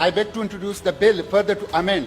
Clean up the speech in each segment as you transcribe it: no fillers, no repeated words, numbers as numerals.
I beg to introduce the bill further to amend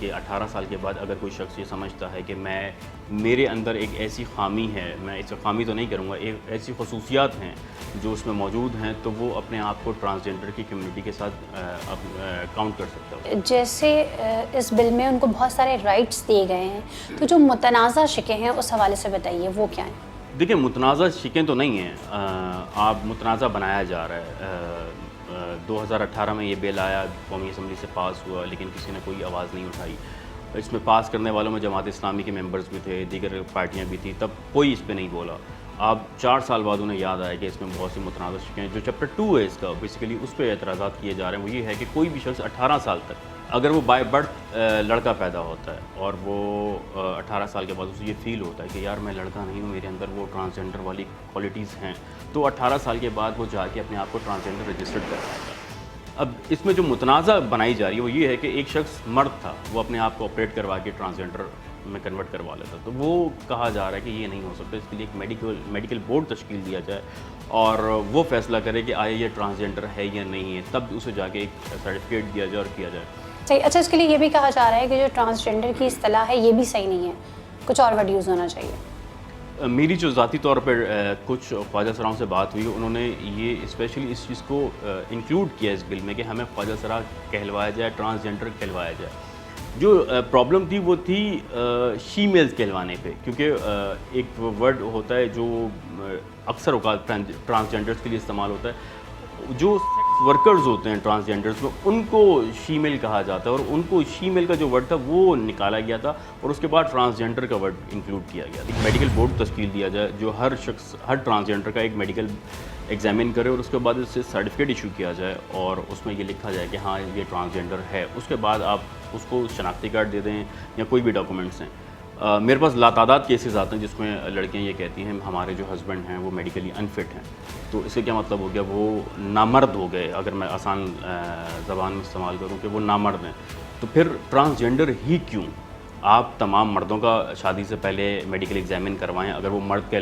کہ 18 سال کے بعد اگر کوئی شخص یہ سمجھتا ہے کہ میرے اندر ایک ایسی خامی ہے، میں اسے خامی تو نہیں کروں گا، ایک ایسی خصوصیات ہیں جو اس میں موجود ہیں، تو وہ اپنے آپ کو ٹرانسجنڈر کی کمیونٹی کے ساتھ کاؤنٹ کر سکتا ہے۔ جیسے اس بل میں ان کو بہت سارے رائٹس دیے گئے ہیں، تو جو متنازع شقیں ہیں اس حوالے سے بتائیے وہ کیا ہیں؟ دیکھیں متنازع شقیں تو نہیں ہیں، آپ متنازع بنایا جا رہا ہے۔ 2018 میں یہ بل آیا، قومی اسمبلی سے پاس ہوا، لیکن کسی نے کوئی آواز نہیں اٹھائی۔ اس میں پاس کرنے والوں میں جماعت اسلامی کے ممبرز بھی تھے، دیگر پارٹیاں بھی تھیں، تب کوئی اس پہ نہیں بولا۔ اب 4 سال بعد انہیں یاد آیا کہ اس میں بہت سی متنازع شقیں ہیں۔ جو چیپٹر 2 ہے اس کا، بیسیکلی اس پہ اعتراضات کیے جا رہے ہیں، وہ یہ ہے کہ کوئی بھی شخص 18 سال تک اگر وہ بائی برتھ لڑکا پیدا ہوتا ہے اور وہ 18 سال کے بعد اسے یہ فیل ہوتا ہے کہ یار میں لڑکا نہیں ہوں، میرے اندر وہ ٹرانسجنڈر والی کوالٹیز ہیں، تو 18 سال کے بعد وہ جا کے اپنے آپ کو ٹرانسجنڈر رجسٹرڈ کر سکتا ہے۔ اب اس میں جو متنازع بنائی جا رہی ہے وہ یہ ہے کہ ایک شخص مرد تھا، وہ اپنے آپ کو آپریٹ کروا کے ٹرانسجنڈر میں کنورٹ کروا لیتا، تو وہ کہا جا رہا ہے کہ یہ نہیں ہو سکتا، اس کے لیے ایک میڈیکل بورڈ تشکیل دیا جائے اور وہ فیصلہ کرے کہ آیا یہ ٹرانسجنڈر ہے یا نہیں ہے، تب اسے جا کے ایک سرٹیفکیٹ دیا جائے اور کیا جائے۔ صحیح۔ اچھا، اس کے لیے یہ بھی کہا جا رہا ہے کہ جو ٹرانسجنڈر کی اصطلاح ہے یہ بھی صحیح نہیں ہے، کچھ اور ورڈ یوز ہونا چاہیے۔ میری جو ذاتی طور پر کچھ خواجہ سراؤں سے بات ہوئی، انہوں نے یہ اسپیشلی اس چیز کو انکلوڈ کیا اس بل میں کہ ہمیں خواجہ سرا کہلوایا جائے، ٹرانسجنڈر کہلوایا جائے۔ جو پرابلم تھی وہ تھی شی میلز کہلوانے پہ، کیونکہ ایک ورڈ ہوتا ہے جو اکثر اوقات ٹرانسجنڈرز کے لیے استعمال ہوتا ہے، جو سیکس ورکرز ہوتے ہیں ٹرانسجنڈرز میں ان کو شی میل کہا جاتا ہے، اور ان کو شی میل کا جو ورڈ تھا وہ نکالا گیا تھا اور اس کے بعد ٹرانسجنڈر کا ورڈ انکلوڈ کیا گیا۔ ایک میڈیکل بورڈ تشکیل دیا جائے جو ہر ٹرانسجنڈر کا ایک میڈیکل ایگزامن کرے اور اس کے بعد اس سے سرٹیفکیٹ ایشو کیا جائے اور اس میں یہ لکھا جائے کہ ہاں یہ ٹرانسجنڈر ہے۔ اس کے بعد آپ اس کو شناختی کارڈ دے دیں یا کوئی بھی ڈاکومنٹس ہیں۔ میرے پاس لاتعداد کیسز آتے ہیں جس میں لڑکیاں یہ کہتی ہیں ہمارے جو ہسبینڈ ہیں وہ میڈیکلی انفٹ ہیں، تو اس سے کیا مطلب ہو گیا، وہ نامرد ہو گئے، اگر میں آسان زبان میں استعمال کروں کہ وہ نامرد ہیں۔ تو پھر ٹرانسجنڈر ہی کیوں؟ آپ تمام مردوں کا شادی سے پہلے میڈیکل ایگزامن کروائیں، اگر وہ مرد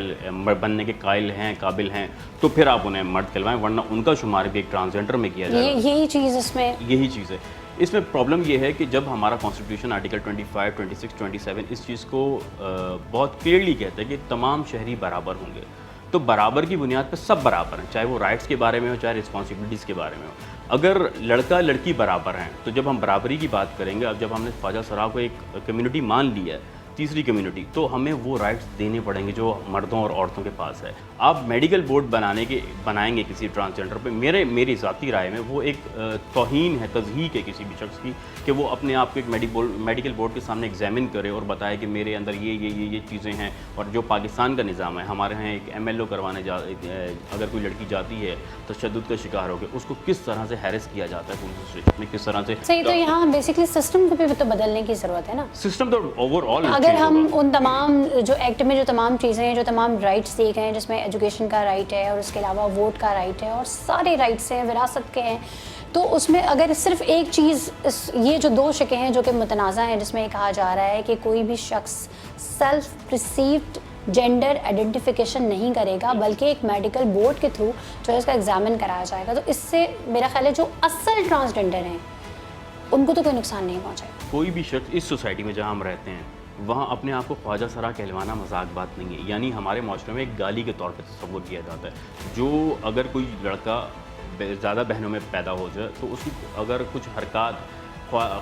بننے کے قائل ہیں، قابل ہیں، تو پھر آپ انہیں مرد کہلوائیں، ورنہ ان کا شمار بھی ایک ٹرانسجنڈر میں کیا جائے گا۔ یہی چیز اس میں یہی چیز ہے۔ اس میں پرابلم یہ ہے کہ جب ہمارا کانسٹیٹیوشن آرٹیکل 25, 26, 27 اس چیز کو بہت کلیئرلی کہتا ہے کہ تمام شہری برابر ہوں گے، تو برابر کی بنیاد پہ سب برابر ہیں، چاہے وہ رائٹس کے بارے میں ہو چاہے رسپانسبلٹیز کے بارے میں ہو۔ اگر لڑکا لڑکی برابر ہیں تو جب ہم برابری کی بات کریں گے، اب جب ہم نے خواجہ سرا کو ایک کمیونٹی مان لی ہے، تیسری کمیونٹی، تو ہمیں وہ رائٹس دینے پڑیں گے جو مردوں اور عورتوں کے پاس ہے۔ آپ میڈیکل بورڈ بنائیں گے کسی ٹرانسجنڈر پہ، میری ذاتی رائے میں وہ ایک توہین ہے، تضحیک ہے کسی بھی شخص کی کہ وہ اپنے آپ کو ایک میڈیکل بورڈ کے سامنے ایگزامن کرے اور بتائے کہ میرے اندر یہ چیزیں ہیں۔ اور جو پاکستان کا نظام ہے، ہمارے یہاں ایک MLO کروانے اگر کوئی لڑکی جاتی ہے تشدد کا شکار ہو کے، اس کو کس طرح سے ہیرس کیا جاتا ہے پولیس اسٹیشن میں، کس طرح سے۔ صحیح، تو یہاں بیسکلی سسٹم کو بھی تو بدلنے کی ضرورت ہے نا۔ سسٹم تو اوور آل، اگر ہم ان تمام جو ایکٹ میں جو تمام چیزیں ہیں، جو تمام رائٹس دیے گئے ہیں، جس میں ایجوکیشن کا رائٹ ہے اور اس کے علاوہ ووٹ کا رائٹ ہے اور سارے رائٹس ہیں، وراثت کے ہیں، تو اس میں اگر صرف ایک چیز، یہ جو 2 شقیں ہیں جو کہ متنازع ہیں، جس میں یہ کہا جا رہا ہے کہ کوئی بھی شخص سیلف پرسیوڈ جینڈر آئیڈینٹیفیکیشن نہیں کرے گا، بلکہ ایک میڈیکل بورڈ کے تھرو جو ہے اس کا ایگزامن کرایا جائے گا، تو اس سے میرا خیال ہے جو اصل ٹرانسجنڈر ہیں ان کو تو کوئی نقصان نہیں پہنچے گا۔ کوئی بھی شخص اس سوسائٹی میں جہاں ہم رہتے ہیں وہاں اپنے آپ کو خواجہ سرا کہلوانا مذاق بات نہیں ہے، یعنی ہمارے معاشرے میں ایک گالی کے طور پہ تصور کیا جاتا ہے۔ جو اگر کوئی لڑکا زیادہ بہنوں میں پیدا ہو جائے تو اس کی اگر کچھ حرکات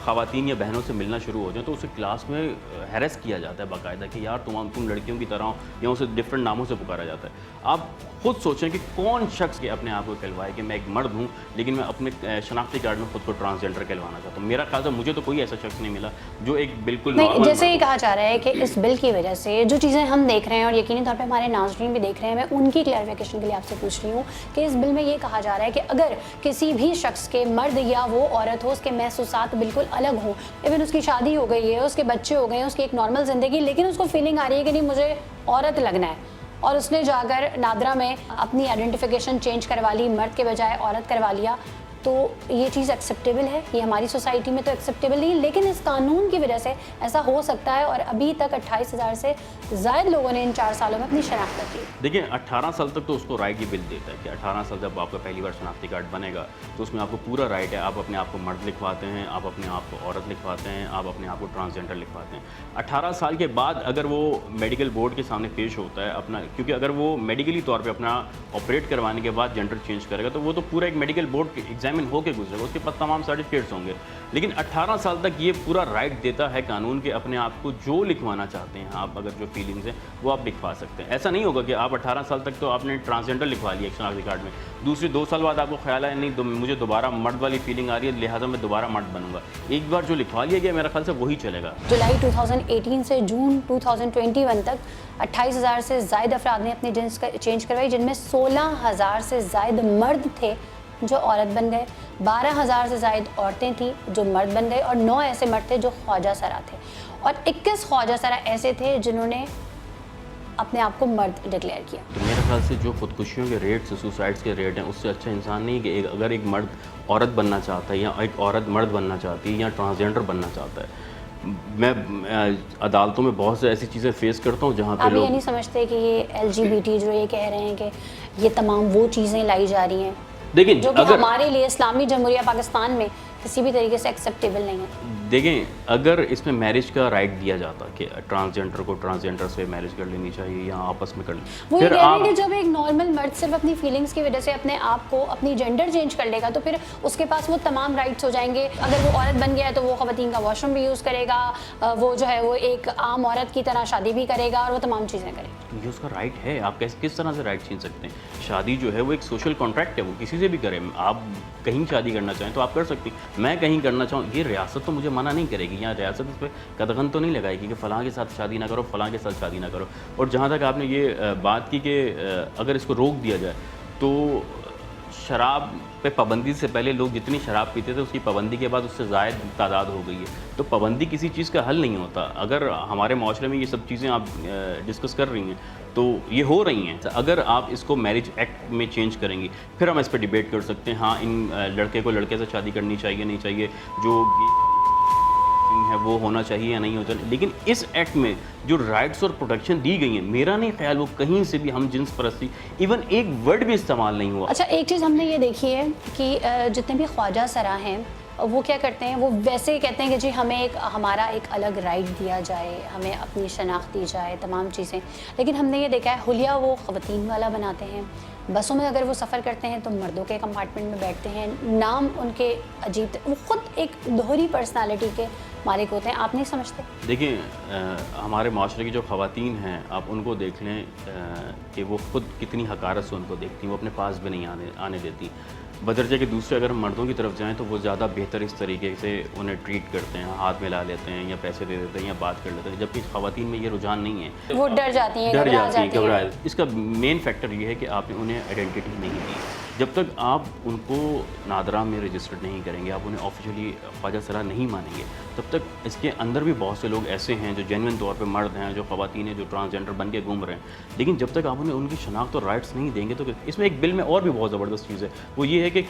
خواتین یا بہنوں سے ملنا شروع ہو جائیں تو اسے کلاس میں ہیرس کیا جاتا ہے باقاعدہ کہ یار تم لڑکیوں کی طرح ہو، یا اسے ڈفرینٹ ناموں سے پکارا جاتا ہے۔ آپ خود سوچیں کہ کون شخص کے اپنے آپ کو کہلوائے کہ میں ایک مرد ہوں لیکن میں اپنے شناختی کارڈ میں خود کو ٹرانسجنڈر کہلوانا چاہتا ہوں۔ میرا خیال ہے مجھے تو کوئی ایسا شخص نہیں ملا جو ایک بالکل نہیں، جیسے یہ کہا جا رہا ہے کہ اس بل کی وجہ سے جو چیزیں ہم دیکھ رہے ہیں اور یقینی طور پہ ہمارے ناظرین بھی دیکھ رہے ہیں، میں ان کی کلیئرفیکیشن کے لیے آپ سے پوچھ رہی ہوں کہ اس بل میں یہ کہا جا رہا ہے کہ اگر کسی بھی شخص کے، مرد یا وہ عورت ہو، اس کے محسوسات بالکل الگ ہوں، ایون اس کی شادی ہو گئی ہے، اس کے بچے ہو گئے ہیں، اس کی ایک نارمل زندگی، لیکن اس کو فیلنگ آ رہی ہے کہ نہیں مجھے عورت لگنا ہے، اور اس نے جا کر نادرا میں اپنی آئیڈینٹیفیکیشن چینج کروا لی، مرد کے بجائے عورت کروا لیا، تو یہ چیز ایکسیپٹیبل ہے, یہ ہماری سوسائٹی میں تو ایکسیپٹیبل نہیں, لیکن اس قانون کی وجہ سے ایسا ہو سکتا ہے, اور ابھی تک 28,000 سے زائد لوگوں نے ان 4 سالوں میں اپنی شناخت کی. دیکھیں 18 سال تک تو اس کو رائٹ یہ بل دیتا ہے کہ 18 سال جب آپ کا پہلی بار شناختی کارڈ بنے گا تو اس میں آپ کو پورا رائٹ ہے, آپ اپنے آپ کو مرد لکھواتے ہیں, آپ اپنے آپ کو عورت لکھواتے ہیں, آپ اپنے آپ کو ٹرانسجینڈر لکھواتے ہیں. 18 سال کے بعد اگر وہ میڈیکل بورڈ کے سامنے پیش ہوتا ہے اپنا, کیونکہ اگر وہ میڈیکلی طور پہ اپنا آپریٹ کروانے کے بعد جینڈر چینج کرے گا تو وہ تو پورا ایک میڈیکل بورڈ ایگزامن ہو کے گزرے گا, اس کے پاس تمام سرٹیفکیٹس ہوں گے. لیکن 18 سال تک یہ پورا رائٹ دیتا ہے قانون کے اپنے آپ کو جو لکھوانا چاہتے ہیں آپ, اگر جو فیلنگز ہیں وہ آپ لکھوا سکتے ہیں. ایسا نہیں ہوگا کہ آپ 18 سال تک تو آپ نے ٹرانسجینڈر لکھوا لیا ایک شناختی کارڈ میں, دوسری 2 سال بعد آپ کو خیال ہے نہیں مجھے دوبارہ مرد والی فیلنگ آ رہی ہے لہٰذا میں دوبارہ مرد بنوں گا. ایک بار جو لکھوا لیا گیا میرا خیال سے وہی چلے گا. جولائی 2018 سے جون 2021 تک 28,000 سے زائد افراد نے اپنی جنس چینج کروائی, جن میں 16,000 سے زائد مرد تھے جو عورت بن گئے, 12,000 سے زائد عورتیں تھیں جو مرد بن گئے, اور 9 ایسے مرد تھے جو خواجہ سرا تھے, اور 21 خواجہ سرا ایسے تھے جنہوں نے اپنے آپ کو مرد ڈکلیئر کیا. تو میرے خیال سے جو خودکشیوں کے ریٹس, سوسائڈس کے ریٹ ہیں, اس سے اچھا انسان نہیں کہ اگر ایک مرد عورت بننا چاہتا ہے یا ایک عورت مرد بننا چاہتی ہے یا ٹرانسجینڈر بننا چاہتا ہے. میں عدالتوں میں بہت سے ایسی چیزیں فیس کرتا ہوں جہاں پہ آپ لوگ یہ نہیں سمجھتے کہ یہ LGBT جو یہ کہہ رہے ہیں کہ یہ تمام وہ چیزیں لائی جا رہی ہیں دیکھیں جو کہ اگر ہمارے لیے اسلامی جمہوریہ پاکستان میں کسی بھی طریقے سے ایکسیپٹیبل نہیں ہے. دیکھیں اگر اس میں میرج کا رائٹ دیا جاتا کہ ٹرانسجینڈر کو ٹرانسجینڈر سے میرج کر لینی چاہیے یا آپس میں کر لیں, وہ یہ پھر کہہ رہے آپ ہیں کہ جب ایک نارمل مرد صرف اپنی فیلنگز کی وجہ سے اپنے آپ کو اپنی جینڈر چینج کر لے گا تو پھر اس کے پاس وہ تمام رائٹس ہو جائیں گے. اگر وہ عورت بن گیا ہے تو وہ خواتین کا واش روم بھی یوز کرے گا, وہ جو ہے وہ ایک عام عورت کی طرح شادی بھی کرے گا, اور وہ تمام چیزیں کرے گا. یہ اس کا رائٹ ہے, آپ کس طرح سے رائٹ چھین سکتے ہیں؟ شادی جو ہے وہ ایک سوشل کانٹریکٹ ہے, وہ کسی سے بھی کرے. آپ کہیں شادی کرنا چاہیں تو آپ کر سکتی, میں کہیں کرنا چاہوں, یہ ریاست تو مجھے منع نہیں کرے گی, یا ریاست اس پہ قدغن تو نہیں لگائے گی کہ فلاں کے ساتھ شادی نہ کرو, فلاں کے ساتھ شادی نہ کرو. اور جہاں تک آپ نے یہ بات کی کہ اگر اس کو روک دیا جائے تو شراب پہ پابندی سے پہلے لوگ جتنی شراب پیتے تھے اس کی پابندی کے بعد اس سے زائد تعداد ہو گئی ہے. تو پابندی کسی چیز کا حل نہیں ہوتا. اگر ہمارے معاشرے میں یہ سب چیزیں آپ ڈسکس کر رہی ہیں تو یہ ہو رہی ہیں. اگر آپ اس کو میرج ایکٹ میں چینج کریں گی پھر ہم اس پہ ڈیبیٹ کر سکتے ہیں, ہاں ان لڑکے کو لڑکے سے شادی کرنی چاہیے نہیں چاہیے, جو ہے وہ ہونا چاہیے یا نہیں ہونا چاہیے. لیکن اس ایکٹ میں جو رائٹس اور پروٹیکشن دی گئی ہیں میرا نہیں خیال وہ کہیں سے بھی ہم جنس پرستی ایون ایک ورڈ بھی استعمال نہیں ہوا. اچھا ایک چیز ہم نے یہ دیکھی ہے کہ جتنے بھی خواجہ سرا ہیں وہ کیا کرتے ہیں, وہ ویسے کہتے ہیں کہ جی ہمیں ہمارا ایک الگ رائٹ دیا جائے, ہمیں اپنی شناخت دی جائے, تمام چیزیں. لیکن ہم نے یہ دیکھا ہے حلیہ وہ خواتین والا بناتے ہیں, بسوں میں اگر وہ سفر کرتے ہیں تو مردوں کے کمپارٹمنٹ میں بیٹھتے ہیں, نام ان کے عجیب, وہ خود ایک دوہری پرسنالٹی کے مالک ہوتے ہیں. آپ نہیں سمجھتے؟ دیکھیں ہمارے معاشرے کی جو خواتین ہیں آپ ان کو دیکھ لیں کہ وہ خود کتنی حقارت سے ان کو دیکھتی ہیں, وہ اپنے پاس بھی نہیں آنے دیتی. بدرجہ کے دوسرے اگر ہم مردوں کی طرف جائیں تو وہ زیادہ بہتر اس طریقے سے انہیں ٹریٹ کرتے ہیں, ہاتھ میں لا لیتے ہیں یا پیسے دے دیتے ہیں یا بات کر لیتے ہیں, جبکہ خواتین میں یہ رجحان نہیں ہے. وہ ڈر جاتی ہیں, گھبرا. اس کا مین فیکٹر یہ ہے کہ آپ نے انہیں آئیڈینٹی نہیں دی. جب تک آپ ان کو نادرا میں رجسٹرڈ نہیں کریں گے, آپ انہیں آفیشلی خواجہ سرا نہیں مانیں گے, تب تک اس کے اندر بھی بہت سے لوگ ایسے ہیں جو جینوئن طور پہ مرد ہیں, جو خواتین ہیں جو ٹرانسجینڈر بن کے گھوم رہے ہیں. لیکن جب تک آپ انہیں ان کی شناخت اور رائٹس نہیں دیں گے تو اس میں ایک بل میں اور بھی بہت زبردست چیز ہے, وہ یہ ہے کہ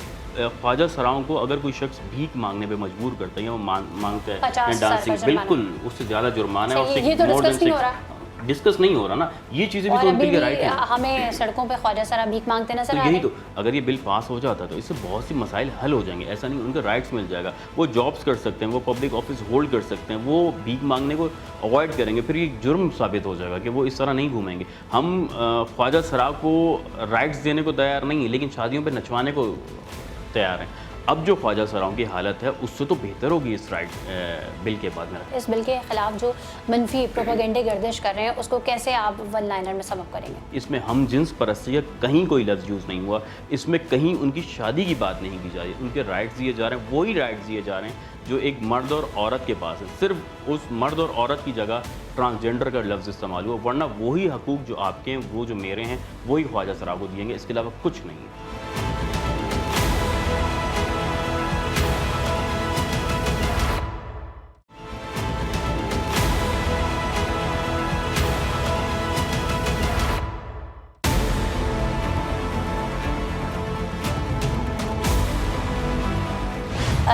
خواجہ سراؤں کو اگر کوئی شخص بھیک مانگنے پہ مجبور کرتا ہے یا وہ مانگتا ہے ڈانسنگ, بالکل اس سے زیادہ جرمانہ ہے. یہ تو ڈسکس نہیں ہو رہا, ڈسکس نہیں ہو رہا نا, یہ چیزیں بھی تو ان کے لیے رائٹ ہیں. ہمیں سڑکوں پہ خواجہ سرا بھیک مانگتے نظر آ رہے ہیں. یہی تو اگر یہ بل پاس ہو جاتا تو اس سے بہت سی مسائل حل ہو جائیں گے. ایسا نہیں, ان کے رائٹس مل جائے گا, وہ جابس کر سکتے ہیں, وہ پبلک آفس ہولڈ کر سکتے ہیں, وہ بھیک مانگنے کو اوائڈ کریں گے. پھر یہ جرم ثابت ہو جائے گا کہ وہ اس طرح نہیں گھومیں گے. ہم خواجہ سرا کو رائٹس دینے کو تیار نہیں ہیں لیکن شادیوں پہ نچوانے کو تیار ہیں. اب جو خواجہ سراؤں کی حالت ہے اس سے تو بہتر ہوگی اس رائٹ بل کے بعد. اس بل کے خلاف جو منفی پروپیگنڈے گردش کر رہے ہیں اس کو کیسے آپ ون لائنر میں سم اپ کریں گے؟ اس میں ہم جنس پرستی کا کہیں کوئی لفظ یوز نہیں ہوا, اس میں کہیں ان کی شادی کی بات نہیں کی جا رہی. ان کے رائٹس دیے جا رہے ہیں, وہی رائٹس دیے جا رہے ہیں جو ایک مرد اور عورت کے پاس ہے. صرف اس مرد اور عورت کی جگہ ٹرانسجینڈر کا لفظ استعمال ہوا, ورنہ وہی حقوق جو آپ کے ہیں وہ جو میرے ہیں وہی خواجہ سرا کو دیں گے, اس کے علاوہ کچھ نہیں ہے.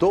2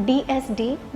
DSD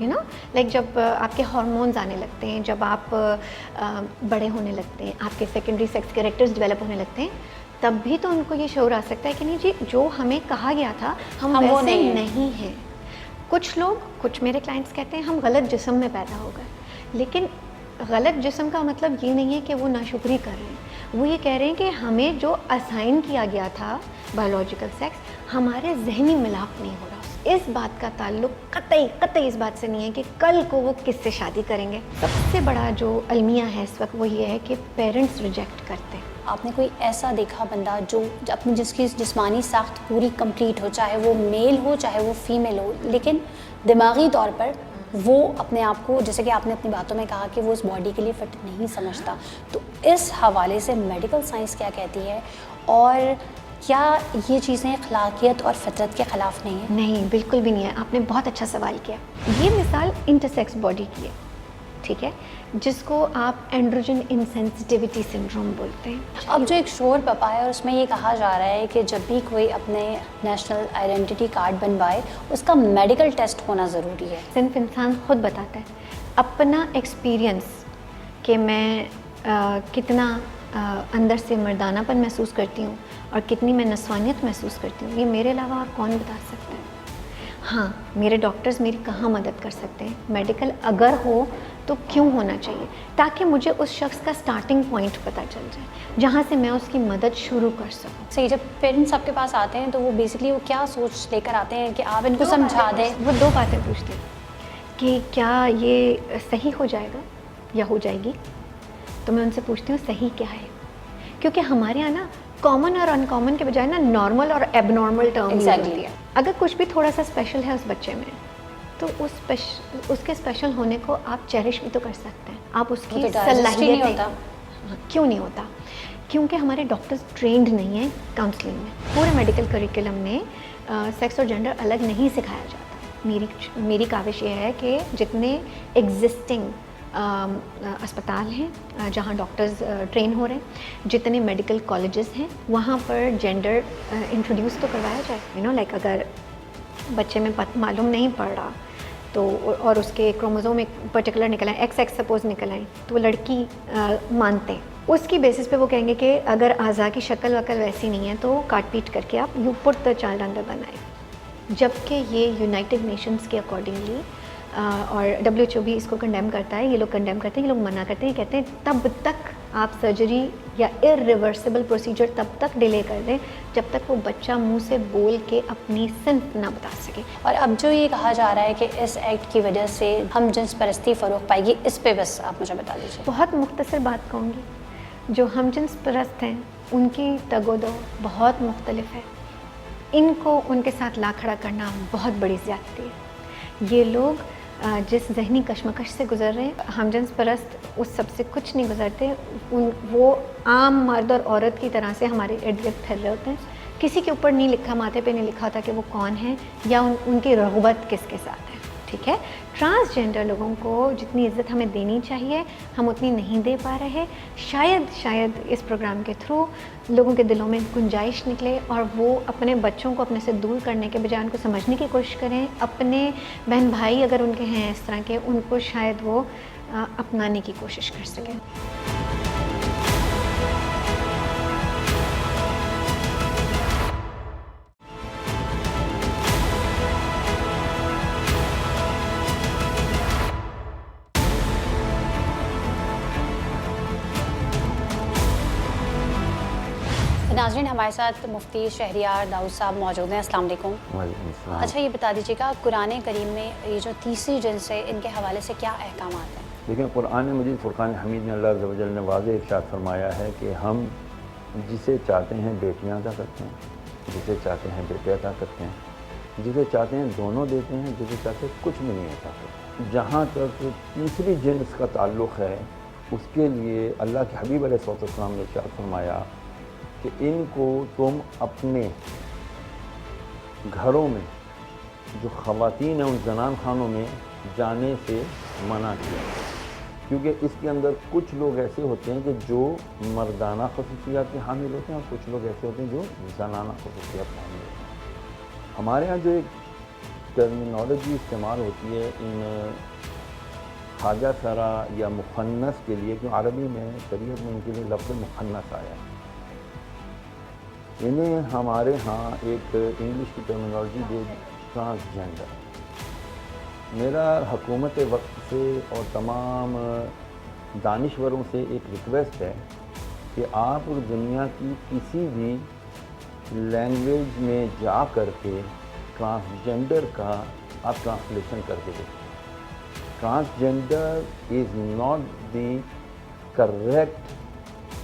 یو نو لائک جب آپ کے ہارمونز آنے لگتے ہیں, جب آپ بڑے ہونے لگتے ہیں, آپ کے سیکنڈری سیکس کریکٹرز ڈیولپ ہونے لگتے ہیں, تب بھی تو ان کو یہ شعور آ سکتا ہے کہ نہیں جی جو ہمیں کہا گیا تھا ہم وہ ویسے نہیں نہیں ہیں. کچھ میرے کلائنٹس کہتے ہیں ہم غلط جسم میں پیدا ہو گئے, لیکن غلط جسم کا مطلب یہ نہیں ہے کہ وہ ناشکری کر رہے ہیں. وہ یہ کہہ رہے ہیں کہ ہمیں جو اسائن کیا گیا تھا بایولوجیکل سیکس ہمارے ذہنی ملاپ نہیں ہو رہا. اس بات کا تعلق قطعی اس بات سے نہیں ہے کہ کل کو وہ کس سے شادی کریں گے. سب سے بڑا جو المیہ ہے اس وقت وہ یہ ہے کہ پیرنٹس ریجیکٹ کرتے ہیں. آپ نے کوئی ایسا دیکھا بندہ جو اپنی جس کی جسمانی ساخت پوری کمپلیٹ ہو, چاہے وہ میل ہو چاہے وہ فیمیل ہو, لیکن دماغی طور پر وہ اپنے آپ کو, جیسے کہ آپ نے اپنی باتوں میں کہا کہ وہ اس باڈی کے لیے فٹ نہیں سمجھتا, تو اس حوالے سے میڈیکل سائنس کیا کہتی ہے, اور کیا یہ چیزیں اخلاقیت اور فطرت کے خلاف نہیں ہیں؟ نہیں, بالکل بھی نہیں ہے. آپ نے بہت اچھا سوال کیا. یہ مثال انٹرسیکس باڈی کی ہے, ٹھیک ہے, جس کو آپ اینڈروجن انسینسٹیوٹی سنڈروم بولتے ہیں. اب جو ایک شور پپا ہے اس میں یہ کہا جا رہا ہے کہ جب بھی کوئی اپنے نیشنل آئیڈینٹی کارڈ بنوائے اس کا میڈیکل ٹیسٹ ہونا ضروری ہے. صرف انسان خود بتاتا ہے اپنا ایکسپیرینس کہ میں کتنا اندر سے مردانہ پن محسوس کرتی ہوں اور کتنی میں نسوانیت محسوس کرتی ہوں, یہ میرے علاوہ اور کون بتا سکتا ہے. ہاں, میرے ڈاکٹرز میری کہاں مدد کر سکتے ہیں, میڈیکل اگر ہو تو کیوں ہونا چاہیے, تاکہ مجھے اس شخص کا سٹارٹنگ پوائنٹ پتہ چل جائے جہاں سے میں اس کی مدد شروع کر سکوں. صحیح. جب پیرنٹس آپ کے پاس آتے ہیں تو وہ بیسکلی وہ کیا سوچ لے کر آتے ہیں کہ آپ ان کو سمجھا دیں؟ وہ دو باتیں پوچھتے ہیں کہ کیا یہ صحیح ہو جائے گا یا ہو جائے گی. تو میں ان سے پوچھتی ہوں صحیح کیا ہے, کیونکہ ہمارے یہاں نا کامن اور ان کامن کے بجائے نا نارمل اور ایب نارمل ٹرم یوز ہوتی ہے. اگر کچھ بھی تھوڑا سا اسپیشل ہے اس بچے میں تو اس کے اسپیشل ہونے کو آپ چیریش بھی تو کر سکتے ہیں. آپ اس کی صلاحیت کیوں نہیں ہوتا, کیونکہ ہمارے ڈاکٹرز ٹرینڈ نہیں ہیں کاؤنسلنگ میں. پورے میڈیکل کریکولم میں سیکس اور جینڈر الگ نہیں سکھایا جاتا. میری کاوش یہ ہے کہ جتنے ایگزسٹنگ اسپتال ہیں جہاں ڈاکٹرز ٹرین ہو رہے ہیں, جتنے میڈیکل کالجز ہیں, وہاں پر جینڈر انٹروڈیوس تو کروایا جائے. یو نو لائک اگر بچے میں معلوم نہیں پڑ رہا تو اور اس کے کروموزوم ایک پرٹیکولر نکل آئیں, ایکس سپوز نکل آئیں, تو وہ لڑکی مانتے ہیں. اس کی بیسس پہ وہ کہیں گے کہ اگر اعضاء کی شکل وکل ویسی نہیں ہے تو کاٹ پیٹ کر کے آپ you put the child under one eye. جبکہ یہ یونائٹڈ نیشنز کے اکارڈنگلی اور WHO بھی اس کو کنڈیم کرتا ہے, یہ لوگ کنڈیم کرتے ہیں, یہ لوگ منع کرتے ہیں, کہتے ہیں تب تک آپ سرجری یا ارریورسیبل پروسیجر تب تک ڈیلے کر دیں جب تک وہ بچہ منہ سے بول کے اپنی صنف نہ بتا سکے. اور اب جو یہ کہا جا رہا ہے کہ اس ایکٹ کی وجہ سے ہم جنس پرستی فروغ پائے گی, اس پہ بس آپ مجھے بتا دیجیے. بہت مختصر بات کہوں گی, جو ہم جنس پرست ہیں ان کی تگ و دو بہت مختلف ہے. ان کو ان کے ساتھ لا کھڑا کرنا بہت بڑی زیادتی ہے. یہ لوگ جس ذہنی کشمکش سے گزر رہے ہیں, ہم جنس پرست اس سب سے کچھ نہیں گزرتے. وہ عام مرد اور عورت کی طرح سے ہمارے ارد گرد پھیل رہے ہوتے ہیں. کسی کے اوپر نہیں لکھا, ماتھے پہ نہیں لکھا ہوتا کہ وہ کون ہیں یا ان کی رغبت کس کے ساتھ ہے. ٹھیک ہے, ٹرانسجینڈر لوگوں کو جتنی عزت ہمیں دینی چاہیے ہم اتنی نہیں دے پا رہے. شاید اس پروگرام کے تھرو لوگوں کے دلوں میں گنجائش نکلے اور وہ اپنے بچوں کو اپنے سے دور کرنے کے بجائے ان کو سمجھنے کی کوشش کریں. اپنے بہن بھائی اگر ان کے ہیں اس طرح کے, ان کو شاید وہ اپنانے کی کوشش کر سکیں. ناظرین, ہمارے ساتھ مفتی شہریار داؤد صاحب موجود ہیں. السلام علیکم. وعلیکم السلام. اچھا, یہ بتا دیجیے گا قرآن کریم میں یہ جو تیسری جنس ہے ان کے حوالے سے کیا احکامات ہیں؟ لیکن قرآن مجید فرقان حمید میں اللہ عز و جل نے واضح ارشاد فرمایا ہے کہ ہم جسے چاہتے ہیں بیٹیاں عطا کرتے ہیں, جسے چاہتے ہیں بیٹے عطا کرتے ہیں, جسے چاہتے ہیں دونوں دیتے ہیں, جسے چاہتے ہیں کچھ بھی نہیں عطا کرتے. جہاں تک تیسری جنس کا تعلق ہے اس کے لیے اللہ کے حبیب علیہ السلام نے ارشاد فرمایا کہ ان کو تم اپنے گھروں میں جو خواتین ہیں ان زنان خانوں میں جانے سے منع کیا, کیونکہ اس کے اندر کچھ لوگ ایسے ہوتے ہیں کہ جو مردانہ خصوصیات کے حامل ہوتے ہیں اور کچھ لوگ ایسے ہوتے ہیں جو زنانہ خصوصیات کے حامل ہوتے ہیں. ہمارے ہاں جو ایک ٹرمینالوجی استعمال ہوتی ہے ان خواجہ سرا یا مخنث کے لیے، کہ عربی میں شریعت میں ان کے لیے لفظ مخنث آیا ہے. انہیں ہمارے ہاں ایک انگلش کی ٹرمینالوجی دے ٹرانسجینڈر. میرا حکومت وقت سے اور تمام دانشوروں سے ایک ریکویسٹ ہے کہ آپ دنیا کی کسی بھی لینگویج میں جا کر کے ٹرانسجینڈر کا آپ ٹرانسلیشن کر کے دیکھیں. Transgender is not the correct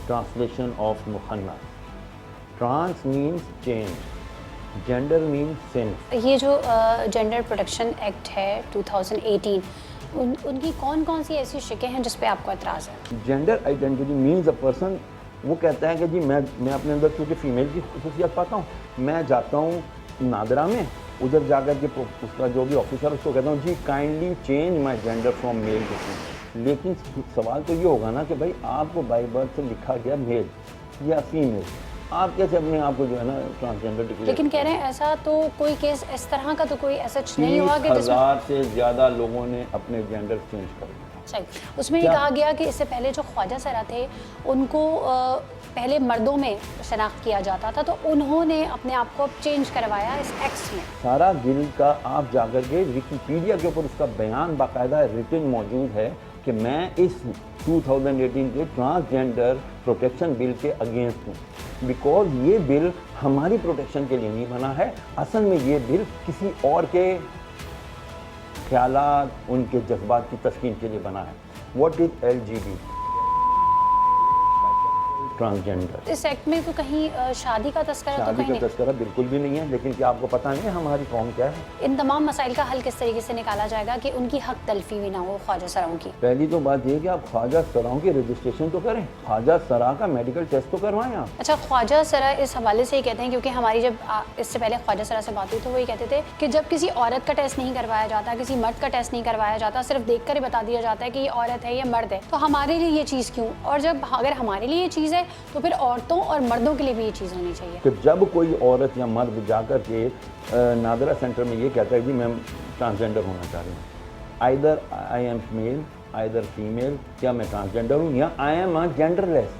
translation of مخنث. Trans means change, gender means sense. یہ جو جینڈر پروٹیکشن ایکٹ ہے 2018، ان کی کون کون سی ایسی شکیں ہیں جس پہ آپ کو اعتراض ہے؟ Gender identity means a person. وہ کہتا ہے کہ جی میں اپنے اندر کیونکہ فیمیل کی خصوصیت پاتا ہوں، میں جاتا ہوں نادرا میں، ادھر جا کر کے اس کا جو بھی آفیسر اس کو کہتا ہوں جی kindly change my gender from male to female. لیکن سوال تو یہ ہوگا نا کہ بھائی آپ کو بائی برتھ سے لکھا گیا میل یا فیمیل، آپ کیسے اپنے آپ کو جو ہے نا ٹرانسجینڈر ڈکلیئر؟ لیکن کہہ رہے ہیں ایسا تو کوئی کیس اس طرح کا تو کوئی ایسا نہیں ہوا کہ جس میں 30,000 سے زیادہ لوگوں نے اپنے جینڈر چینج کر دیا. صحیح. اس میں یہ کہا گیا کہ اس سے پہلے جو خواجہ سرا تھے ان کو پہلے مردوں میں شناخت کیا جاتا تھا، تو انہوں نے اپنے آپ کو چینج کروایا اس ایکس میں. سارا گل کا آپ جا کر کے ویکیپیڈیا کے اوپر اس کا بیان باقاعدہ ریٹن موجود ہے کہ میں اس 2018 کے ٹرانسجینڈر پروٹیکشن بل کے اگینسٹ ہوں، بیکاز یہ بل ہماری پروٹیکشن کے لیے نہیں بنا ہے. اصل میں یہ بل کسی اور کے خیالات، ان کے جذبات کی تسکین کے لیے بنا ہے. What is LGBT transgender? اس ایکٹ میں تو کہیں شادی کا تذکرہ تو شادی کہیں کا نہیں. تذکرہ بالکل بھی نہیں ہے. لیکن کیا آپ کو پتہ نہیں ہے ہماری قوم کیا ہے؟ ان تمام مسائل کا حل کس طریقے سے نکالا جائے گا کہ ان کی حق تلفی بھی نہ ہو خواجہ سراؤں کی؟ پہلی تو بات یہ کہ آپ خواجہ سراؤں کی رجسٹریشن تو کریں، خواجہ سرا کا میڈیکل ٹیسٹ تو کروائیں آپ. اچھا، خواجہ سرا اس حوالے سے ہی کہتے ہیں، کیونکہ ہماری جب اس سے پہلے خواجہ سرا سے بات ہوئی تو وہ یہ کہتے تھے کہ جب کسی عورت کا ٹیسٹ نہیں کروایا جاتا، کسی مرد کا ٹیسٹ نہیں کروایا جاتا، صرف دیکھ کر ہی بتا دیا جاتا ہے کہ یہ عورت ہے یا مرد ہے، تو ہمارے لیے یہ چیز کیوں؟ اور جب اگر ہمارے لیے یہ چیز ہے تو پھر عورتوں اور مردوں کے لیے بھی یہ چیز ہونی چاہیے. کہ جب کوئی عورت یا مرد جا کر کے نادرا سینٹر میں یہ کہتا ہے جی میں ٹرانسجینڈر ہونا چاہ رہی ہوں، either I am male either female, کیا میں ٹرانسجینڈر ہوں یا آئی ایم جینڈر لیس.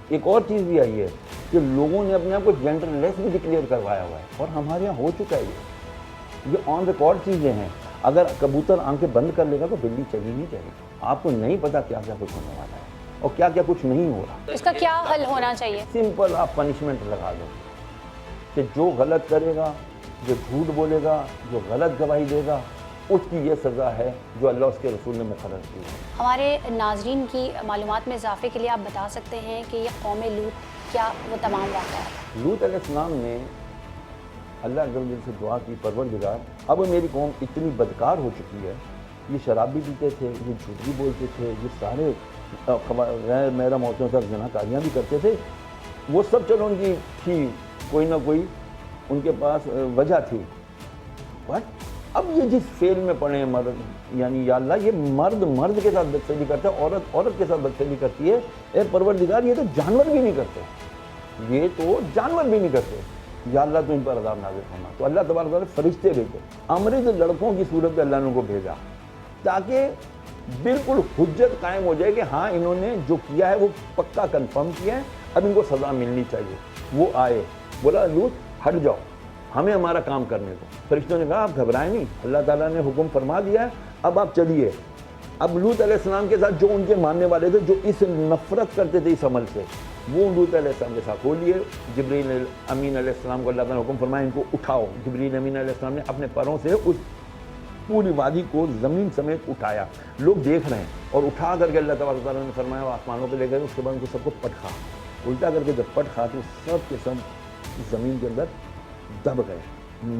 ایک اور چیز بھی آئی ہے کہ لوگوں نے اپنے آپ کو جینڈر لیس بھی ڈکلیئر کروایا ہوا ہے، اور ہمارے یہاں ہو چکا ہے یہ آن ریکارڈ چیزیں ہیں. اگر کبوتر آنکھیں بند کر لے گا تو بلی چلی نہیں جائے گی. آپ کو نہیں پتا کیا کیا کچھ ہونے والا ہے اور کیا کیا کچھ نہیں ہو رہا. اس کا کیا حل ہونا چاہیے؟ سمپل آپ پنشمنٹ لگا دو کہ جو غلط کرے گا، جو جھوٹ بولے گا، جو غلط گواہی دے گا، اس کی یہ سزا ہے جو اللہ اس کے رسول نے مقرر کی ہے. ہمارے ناظرین کی معلومات میں اضافے کے لیے آپ بتا سکتے ہیں کہ یہ قوم لوط کیا وہ تمام واقعات؟ لوط علیہ السلام نے اللہ عز و جل سے دعا کی، پروردگار اب میری قوم اتنی بدکار ہو چکی ہے، یہ شراب بھی پیتے تھے، یہ جھوٹ بھی بولتے تھے، یہ سارے غیر محرم عورتوں کے ساتھ زناکاریاں بھی کرتے تھے. وہ سب چلو ان کی تھی کوئی نہ کوئی ان کے پاس وجہ تھی، بٹ اب یہ جس فیل میں پڑے ہیں مرد، یعنی یا اللہ یہ مرد کے ساتھ بدسلوکی کرتا ہے، عورت کے ساتھ بدسلوکی کرتی ہے. اے پروردگار یہ تو جانور بھی نہیں کرتے، یہ تو جانور بھی نہیں کرتے، یا اللہ تو ان پر عذاب نازل فرما. تو اللہ تبارک و تعالیٰ فرشتے بھیجے، امرد لڑکوں کی صورت میں اللہ نے ان کو بھیجا تاکہ بالکل حجت قائم ہو جائے کہ ہاں انہوں نے جو کیا ہے وہ پکا کنفرم کیا ہے، اب ان کو سزا ملنی چاہیے. وہ آئے، بولا لوط ہٹ جاؤ، ہمیں ہمارا کام کرنے دو. فرشتوں نے کہا آپ گھبرائیں نہیں، اللہ تعالیٰ نے حکم فرما دیا ہے، اب آپ چلیے. اب لوط علیہ السلام کے ساتھ جو ان کے ماننے والے تھے، جو اس نفرت کرتے تھے اس عمل سے، وہ لوط علیہ السلام کے ساتھ ہو لیے. جبریل امین علیہ السلام کو اللہ تعالیٰ نے حکم فرمایا ان کو اٹھاؤ. جبریل امین علیہ السلام نے اپنے پروں سے اس پوری وادی کو زمین سمیت اٹھایا. لوگ دیکھ رہے ہیں، اور اٹھا کر کے اللہ تبارک تعالیٰ نے فرمایا وہ آسمانوں پہ لے گئے. اس کے بعد ان کو سب کو پٹ کھا، الٹا کر کے جب پٹ کھا تو سب کے سب زمین کے اندر دب گئے،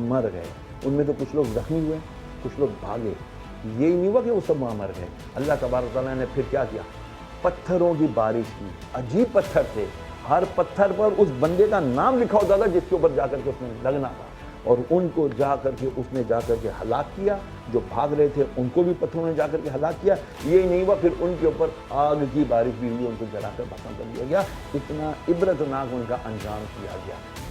مر گئے. ان میں تو کچھ لوگ زخمی ہوئے، کچھ لوگ بھاگے. یہی نہیں ہوا کہ وہ سب وہاں مر گئے. اللہ تبارک تعالیٰ نے پھر کیا کیا؟ پتھروں کی بارش کی. عجیب پتھر تھے، ہر پتھر پر اس بندے کا نام لکھا ہوتا تھا جس کے اوپر جا کر کے اس نے لگنا تھا، اور ان کو جا کر کے اس نے جا کر کے ہلاک کیا. جو بھاگ رہے تھے ان کو بھی پتھروں نے جا کر کے ہلاک کیا. یہی نہیں ہوا، پھر ان کے اوپر آگ کی بارش بھی ہوئی، ان کو جلا کر ختم کر دیا گیا. اتنا عبرتناک ان کا انجام کیا گیا.